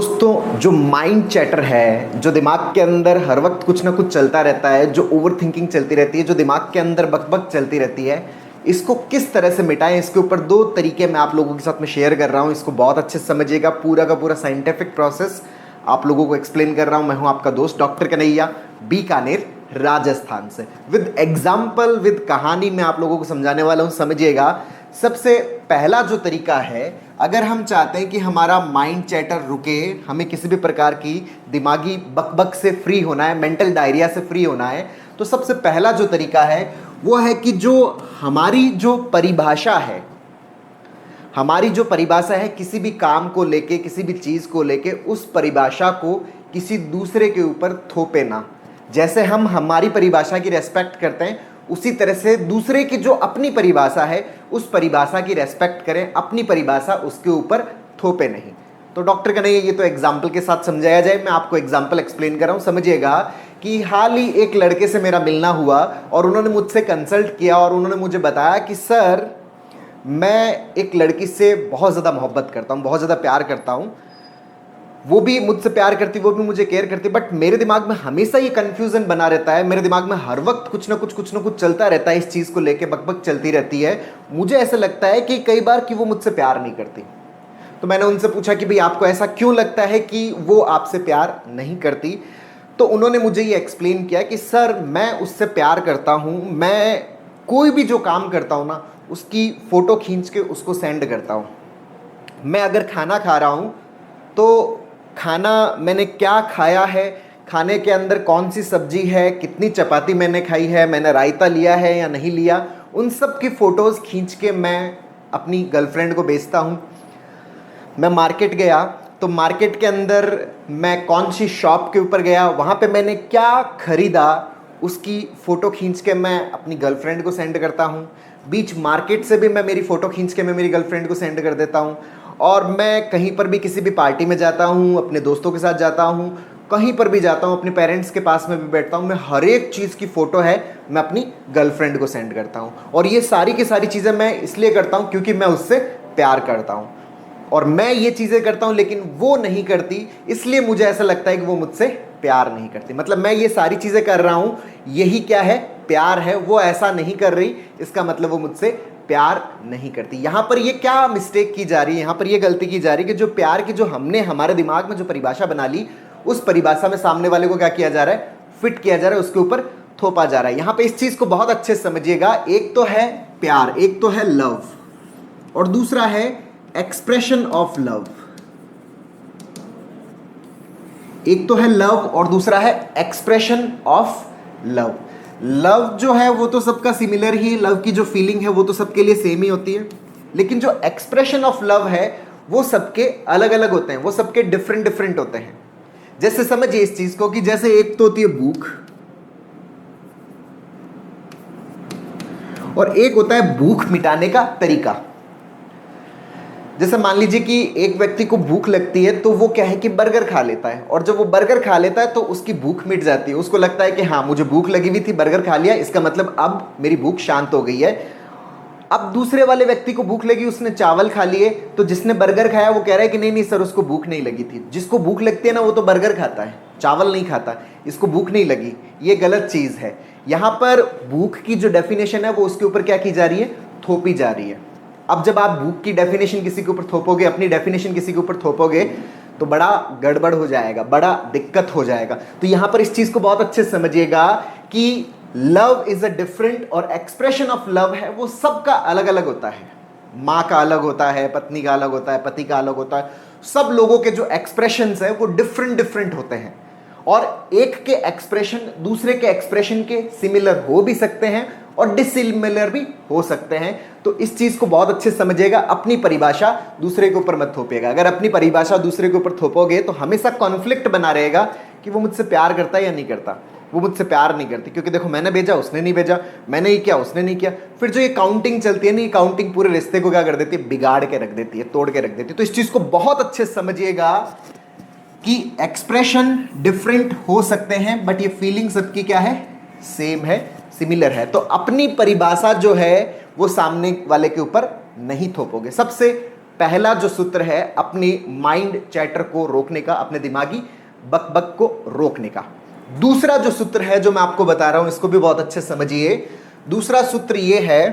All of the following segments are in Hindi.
दोस्तों, जो माइंड चैटर है, जो दिमाग के अंदर हर वक्त कुछ ना कुछ चलता रहता है, जो ओवर थिंकिंग चलती रहती है, जो दिमाग के अंदर बकबक चलती रहती है, इसको किस तरह से मिटाएं, इसके ऊपर 2 तरीके मैं आप लोगों के साथ में शेयर कर रहा हूं। इसको बहुत अच्छे से समझिएगा, पूरा का पूरा साइंटिफिक प्रोसेस आप लोगों को एक्सप्लेन कर रहा हूं। मैं हूं आपका दोस्त डॉक्टर कन्हैया, बीकानेर, राजस्थान से। विद एग्जाम्पल, विद कहानी मैं आप लोगों को समझाने वाला हूं, समझिएगा। सबसे पहला जो तरीका है, अगर हम चाहते हैं कि हमारा माइंड चैटर रुके, हमें किसी भी प्रकार की दिमागी बकबक से फ्री होना है, मेंटल डायरिया से फ्री होना है, तो सबसे पहला जो तरीका है वो है कि जो हमारी जो परिभाषा है, हमारी जो परिभाषा है किसी भी काम को लेके, किसी भी चीज़ को लेके, उस परिभाषा को किसी दूसरे के ऊपर थोपे ना। जैसे हम हमारी परिभाषा की रेस्पेक्ट करते हैं, उसी तरह से दूसरे की जो अपनी परिभाषा है उस परिभाषा की रेस्पेक्ट करें, अपनी परिभाषा उसके ऊपर थोपे नहीं। तो डॉक्टर कन्हैया, ये तो एग्जाम्पल के साथ समझाया जाए। मैं आपको एग्जाम्पल एक्सप्लेन कर रहा हूँ, समझिएगा कि हाल ही एक लड़के से मेरा मिलना हुआ और उन्होंने मुझसे कंसल्ट किया और उन्होंने मुझे बताया कि सर, मैं एक लड़की से बहुत ज़्यादा मोहब्बत करता हूँ, बहुत ज़्यादा प्यार करता हूँ, वो भी मुझसे प्यार करती, वो भी मुझे केयर करती, बट मेरे दिमाग में हमेशा ये कन्फ्यूज़न बना रहता है। मेरे दिमाग में हर वक्त कुछ ना कुछ चलता रहता है, इस चीज़ को लेके बकबक चलती रहती है। मुझे ऐसा लगता है कि कई बार कि वो मुझसे प्यार नहीं करती। तो मैंने उनसे पूछा कि भाई आपको ऐसा क्यों लगता है कि वो आपसे प्यार नहीं करती? तो उन्होंने मुझे ये एक्सप्लेन किया कि सर, मैं उससे प्यार करता हूँ, मैं कोई भी जो काम करता हूँ ना, उसकी फ़ोटो खींच के उसको सेंड करता हूँ। मैं अगर खाना खा रहा हूँ तो खाना मैंने क्या खाया है, खाने के अंदर कौन सी सब्जी है, कितनी चपाती मैंने खाई है, मैंने रायता लिया है या नहीं लिया, उन सब की फ़ोटोज़ खींच के मैं अपनी गर्लफ्रेंड को भेजता हूँ। मैं मार्केट गया तो मार्केट के अंदर मैं कौन सी शॉप के ऊपर गया, वहाँ पे मैंने क्या ख़रीदा, उसकी फ़ोटो खींच के मैं अपनी गर्लफ्रेंड को सेंड करता हूँ। बीच मार्केट से भी मैं मेरी फ़ोटो खींच के मैं मेरी गर्लफ्रेंड को सेंड कर देता हूँ। और मैं कहीं पर भी किसी भी पार्टी में जाता हूँ, अपने दोस्तों के साथ जाता हूँ, कहीं पर भी जाता हूँ, अपने पेरेंट्स के पास में भी बैठता हूँ, मैं हर एक चीज़ की फ़ोटो है मैं अपनी गर्लफ्रेंड को सेंड करता हूँ। और ये सारी की सारी चीज़ें मैं इसलिए करता हूँ क्योंकि मैं उससे प्यार करता हूँ। और मैं ये चीज़ें करता हूँ लेकिन वो नहीं करती, इसलिए मुझे ऐसा लगता है कि वो मुझसे प्यार नहीं करती। मतलब मैं ये सारी चीज़ें कर रहा हूँ, यही क्या है, प्यार है। वो ऐसा नहीं कर रही, इसका मतलब वो मुझसे प्यार नहीं करती। यहाँ पर ये क्या मिस्टेक की जा रही है, यहाँ पर ये गलती की जा रही है कि जो प्यार की जो हमने हमारे दिमाग में जो परिभाषा बना ली, उस परिभाषा में सामने वाले को क्या किया जा रहा है, फिट किया जा रहा है, उसके ऊपर थोपा जा रहा है। यहाँ पे इस चीज़ को बहुत अच्छे से समझिएगा। एक तो है प्यार, एक तो है लव, और दूसरा है एक्सप्रेशन ऑफ लव। एक तो है लव और दूसरा है एक्सप्रेशन ऑफ लव। लव जो है वो तो सबका सिमिलर ही, लव की जो फीलिंग है वो तो सबके लिए सेम ही होती है, लेकिन जो एक्सप्रेशन ऑफ लव है वो सबके अलग अलग होते हैं, वो सबके डिफरेंट डिफरेंट होते हैं। जैसे समझिए इस चीज को कि जैसे एक तो होती है भूख और एक होता है भूख मिटाने का तरीका। जैसे मान लीजिए कि एक व्यक्ति को भूख लगती है तो वो क्या है कि बर्गर खा लेता है, और जब वो बर्गर खा लेता है तो उसकी भूख मिट जाती है। उसको लगता है कि हाँ, मुझे भूख लगी हुई थी, बर्गर खा लिया, इसका मतलब अब मेरी भूख शांत हो गई है। अब दूसरे वाले व्यक्ति को भूख लगी, उसने चावल खा लिए, तो जिसने बर्गर खाया वो कह रहा है कि नहीं नहीं सर, उसको भूख नहीं लगी थी। जिसको भूख लगती है ना, वो तो बर्गर खाता है, चावल नहीं खाता, इसको भूख नहीं लगी। ये गलत चीज़ है। यहाँ पर भूख की जो डेफिनेशन है वो उसके ऊपर क्या की जा रही है, थोपी जा रही है। अब जब आप भूख की डेफिनेशन किसी के ऊपर थोपोगे, अपनी डेफिनेशन किसी के ऊपर थोपोगे, तो बड़ा गड़बड़ हो जाएगा, बड़ा दिक्कत हो जाएगा। तो यहाँ पर इस चीज़ को बहुत अच्छे से समझिएगा कि लव इज अ डिफरेंट, और एक्सप्रेशन ऑफ लव है वो सबका अलग अलग होता है। माँ का अलग होता है, पत्नी का अलग होता है, पति का अलग होता है। सब लोगों के जो एक्सप्रेशंस है वो डिफरेंट डिफरेंट होते हैं, और एक के एक्सप्रेशन दूसरे के एक्सप्रेशन के सिमिलर हो भी सकते हैं और डिसिमिलर भी हो सकते हैं। तो इस चीज़ को बहुत अच्छे से समझिएगा। अपनी परिभाषा दूसरे के ऊपर मत थोपिएगा। अगर अपनी परिभाषा दूसरे के ऊपर थोपोगे तो हमेशा कॉन्फ्लिक्ट बना रहेगा कि वो मुझसे प्यार करता है या नहीं करता। वो मुझसे प्यार नहीं करती क्योंकि देखो, मैंने भेजा, उसने नहीं भेजा, मैंने ये किया, उसने नहीं किया। फिर जो ये काउंटिंग चलती है ना, ये काउंटिंग पूरे रिश्ते को क्या कर देती है, बिगाड़ के रख देती है, तोड़ के रख देती है। तो इस चीज़ को बहुत अच्छे से समझिएगा कि एक्सप्रेशन डिफरेंट हो सकते हैं, बट ये फीलिंग सबकी क्या है, सेम है, सिमिलर है। तो अपनी परिभाषा जो है वो सामने वाले के ऊपर नहीं थोपोगे। सबसे पहला जो सूत्र है अपने माइंड चैटर को रोकने का, अपने दिमागी बकबक को रोकने का। दूसरा जो सूत्र है जो मैं आपको बता रहा हूं, इसको भी बहुत अच्छे समझिए। दूसरा सूत्र यह है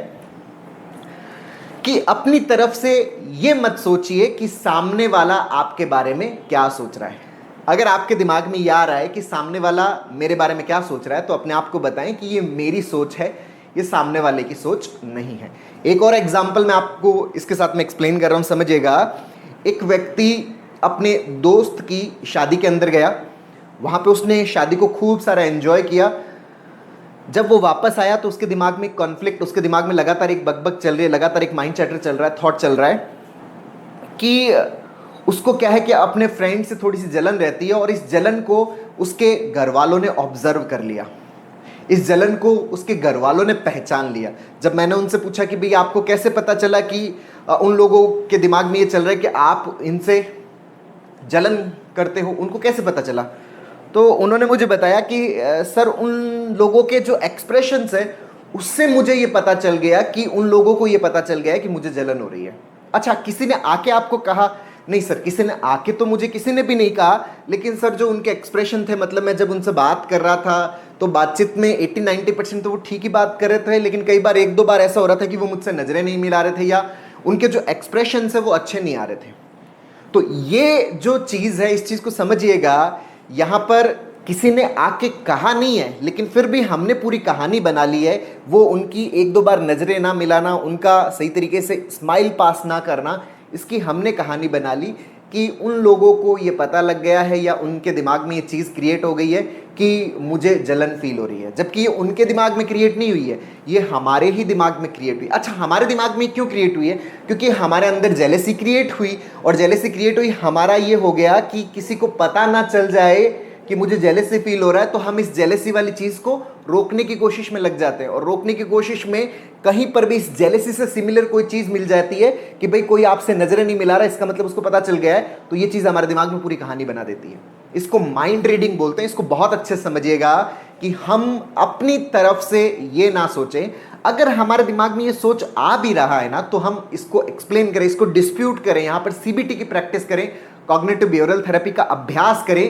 कि अपनी तरफ से यह मत सोचिए कि सामने वाला आपके बारे में क्या सोच रहा है। अगर आपके दिमाग में यह आ रहा है कि सामने वाला मेरे बारे में क्या सोच रहा है, तो अपने आप को बताएं कि ये मेरी सोच है, ये सामने वाले की सोच नहीं है। एक और एग्जाम्पल मैं आपको इसके साथ में एक्सप्लेन कर रहा हूं, समझिएगा। एक व्यक्ति अपने दोस्त की शादी के अंदर गया, वहां पे उसने शादी को खूब सारा एंजॉय किया। जब वो वापस आया तो उसके दिमाग में कॉन्फ्लिक्ट, उसके दिमाग में लगातार एक बकबक चल रही है, लगातार एक माइंड चैटर चल रहा है, थॉट चल रहा है कि उसको क्या है कि अपने फ्रेंड से थोड़ी सी जलन रहती है, और इस जलन को उसके घर वालों ने ऑब्जर्व कर लिया, इस जलन को उसके घर वालों ने पहचान लिया। जब मैंने उनसे पूछा कि भाई आपको कैसे पता चला कि उन लोगों के दिमाग में ये चल रहा है कि आप इनसे जलन करते हो, उनको कैसे पता चला, तो उन्होंने मुझे बताया कि सर उन लोगों के जो एक्सप्रेशंस है उससे मुझे ये पता चल गया कि उन लोगों को ये पता चल गया है कि मुझे जलन हो रही है। अच्छा, किसी ने आके आपको कहा? नहीं सर, किसी ने आके तो मुझे किसी ने भी नहीं कहा, लेकिन सर जो उनके एक्सप्रेशन थे, मतलब मैं जब उनसे बात कर रहा था तो बातचीत में 80-90% तो वो ठीक ही बात कर रहे थे, लेकिन कई बार 1-2 बार ऐसा हो रहा था कि वो मुझसे नजरें नहीं मिला रहे थे, या उनके जो एक्सप्रेशन है वो अच्छे नहीं आ रहे थे। तो ये जो चीज़ है, इस चीज़ को समझिएगा। यहाँ पर किसी ने आके कहा नहीं है, लेकिन फिर भी हमने पूरी कहानी बना ली है। वो उनकी 1-2 बार नजरें ना मिलाना, उनका सही तरीके से स्माइल पास ना करना, इसकी हमने कहानी बना ली कि उन लोगों को ये पता लग गया है, या उनके दिमाग में ये चीज़ क्रिएट हो गई है कि मुझे जलन फील हो रही है, जबकि ये उनके दिमाग में क्रिएट नहीं हुई है, ये हमारे ही दिमाग में क्रिएट हुई। अच्छा, हमारे दिमाग में क्यों क्रिएट हुई है? क्योंकि हमारे अंदर जेलेसी क्रिएट हुई, और जेलेसी क्रिएट हुई, हमारा ये हो गया कि किसी को पता ना चल जाए कि मुझे जेलेसी फील हो रहा है, तो हम इस जेलेसी वाली चीज़ को रोकने की कोशिश में लग जाते हैं, और रोकने की कोशिश में कहीं पर भी इस जेलेसी से सिमिलर कोई चीज़ मिल जाती है कि भाई कोई आपसे नजरें नहीं मिला रहा, इसका मतलब उसको पता चल गया है, तो ये चीज़ हमारे दिमाग में पूरी कहानी बना देती है। इसको माइंड रीडिंग बोलते हैं। इसको बहुत अच्छे से समझिएगा कि हम अपनी तरफ से ये ना सोचें। अगर हमारे दिमाग में ये सोच आ भी रहा है ना, तो हम इसको एक्सप्लेन करें, इसको डिस्प्यूट करें, यहाँ पर सीबीटी की प्रैक्टिस करें, कॉग्निटिव बिहेवियरल थेरेपी का अभ्यास करें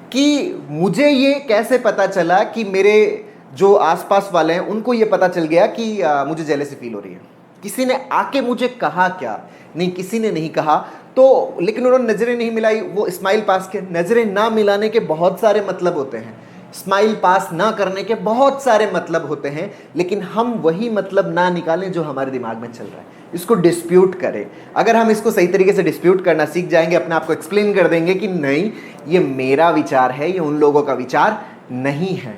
कि मुझे ये कैसे पता चला कि मेरे जो आसपास वाले हैं उनको ये पता चल गया कि मुझे जेलसी फील हो रही है। किसी ने आके मुझे कहा क्या? नहीं, किसी ने नहीं कहा, तो लेकिन उन्होंने नज़रें नहीं मिलाई, वो स्माइल पास के। नज़रें ना मिलाने के बहुत सारे मतलब होते हैं, स्माइल पास ना करने के बहुत सारे मतलब होते हैं, लेकिन हम वही मतलब ना निकालें जो हमारे दिमाग में चल रहा है। इसको डिस्प्यूट करें। अगर हम इसको सही तरीके से डिस्प्यूट करना सीख जाएंगे, अपने आप को एक्सप्लेन कर देंगे कि नहीं, ये मेरा विचार है, ये उन लोगों का विचार नहीं है,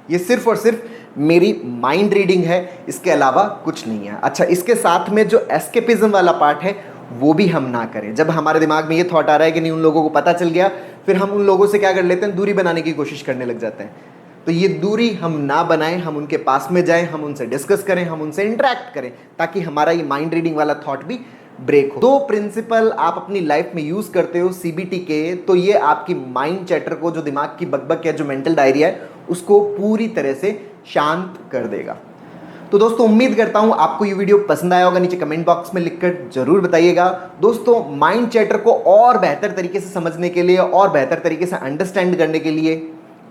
ये सिर्फ और सिर्फ मेरी माइंड रीडिंग है, इसके अलावा कुछ नहीं है। अच्छा, इसके साथ में जो एस्केपिज्म वाला पार्ट है वो भी हम ना करें। जब हमारे दिमाग में ये थॉट आ रहा है कि नहीं, उन लोगों को पता चल गया, फिर हम उन लोगों से क्या कर लेते हैं, दूरी बनाने की कोशिश करने लग जाते हैं। तो ये दूरी हम ना बनाएं, हम उनके पास में जाएं, हम उनसे डिस्कस करें, हम उनसे इंटरेक्ट करें, ताकि हमारा ये माइंड रीडिंग वाला थॉट भी ब्रेक हो। 2 प्रिंसिपल आप अपनी लाइफ में यूज करते हो सीबीटी के, तो ये आपकी माइंड चैटर को, जो दिमाग की बकबक है, जो मेंटल डायरिया है, उसको पूरी तरह से शांत कर देगा। तो दोस्तों, उम्मीद करता हूं आपको ये वीडियो पसंद आया होगा। नीचे कमेंट बॉक्स में लिखकर जरूर बताइएगा। दोस्तों, माइंड चैटर को और बेहतर तरीके से समझने के लिए और बेहतर तरीके से अंडरस्टैंड करने के लिए,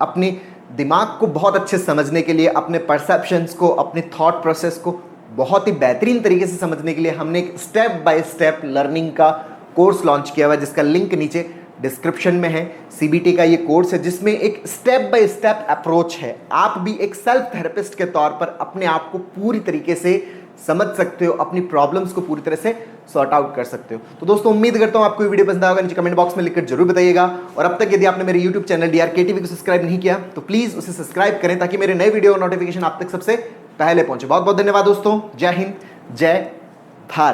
अपने दिमाग को बहुत अच्छे से समझने के लिए, अपने परसेप्शंस को, अपने थॉट प्रोसेस को बहुत ही बेहतरीन तरीके से समझने के लिए हमने एक स्टेप बाय स्टेप लर्निंग का कोर्स लॉन्च किया हुआ है, जिसका लिंक नीचे डिस्क्रिप्शन में है। सीबीटी का ये कोर्स है जिसमें एक स्टेप बाय स्टेप अप्रोच है। आप भी एक सेल्फ थेरेपिस्ट के तौर पर अपने आप को पूरी तरीके से समझ सकते हो, अपनी प्रॉब्लम्स को पूरी तरह से सॉर्ट आउट कर सकते हो। तो दोस्तों, उम्मीद करता हूं आपको ये वीडियो पसंद आएगा। नीचे कमेंट बॉक्स में लिखकर जरूर बताइएगा। और अब तक यदि आपने मेरे यूट्यूब चैनल DRK TV को सब्सक्राइब नहीं किया तो प्लीज उसे सब्सक्राइब करें, ताकि मेरे नए वीडियो नोटिफिकेशन आप तक सबसे पहले पहुंचे। बहुत बहुत धन्यवाद दोस्तों। जय हिंद, जय